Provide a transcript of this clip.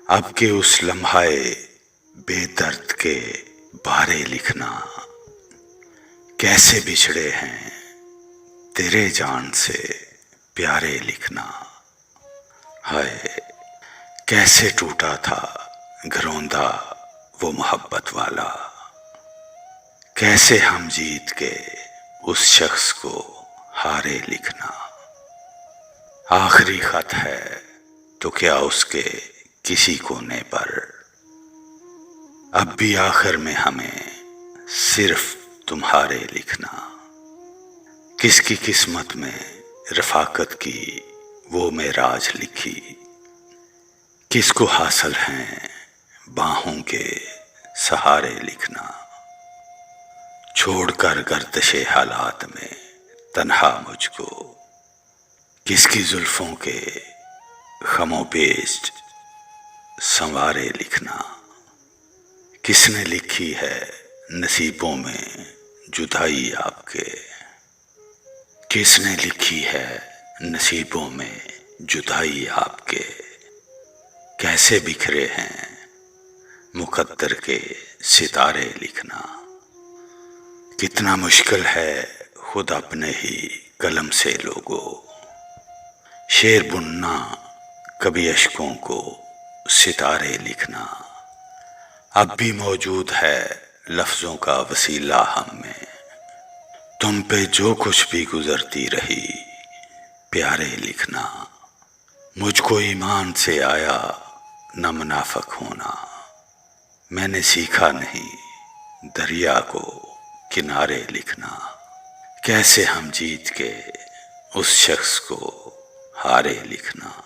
اب کے اس لمحہ بے درد کے بارے لکھنا، کیسے بچھڑے ہیں تیرے جان سے پیارے لکھنا۔ ہائے کیسے ٹوٹا تھا گھروندہ وہ محبت والا، کیسے ہم جیت کے اس شخص کو ہارے لکھنا۔ آخری خط ہے تو کیا اس کے کسی کونے پر، اب بھی آخر میں ہمیں صرف تمہارے لکھنا۔ کس کی قسمت میں رفاقت کی وہ معراج لکھی، کس کو حاصل ہیں باہوں کے سہارے لکھنا۔ چھوڑ کر گردش حالات میں تنہا مجھ کو، کس کی زلفوں کے خم و بیش سنوارے لکھنا۔ کس نے لکھی ہے نصیبوں میں جدائی آپ کے، کس نے لکھی ہے نصیبوں میں جدائی آپ کے۔ کیسے بکھرے ہیں مقدر کے ستارے لکھنا۔ کتنا مشکل ہے خود اپنے ہی قلم سے لوگو، شعر بننا کبھی اشکوں کو ستارے لکھنا۔ اب بھی موجود ہے لفظوں کا وسیلہ ہم میں، تم پہ جو کچھ بھی گزرتی رہی پیارے لکھنا۔ مجھ کو ایمان سے آیا نہ منافق ہونا، میں نے سیکھا نہیں دریا کو کنارے لکھنا۔ کیسے ہم جیت کے اس شخص کو ہارے لکھنا۔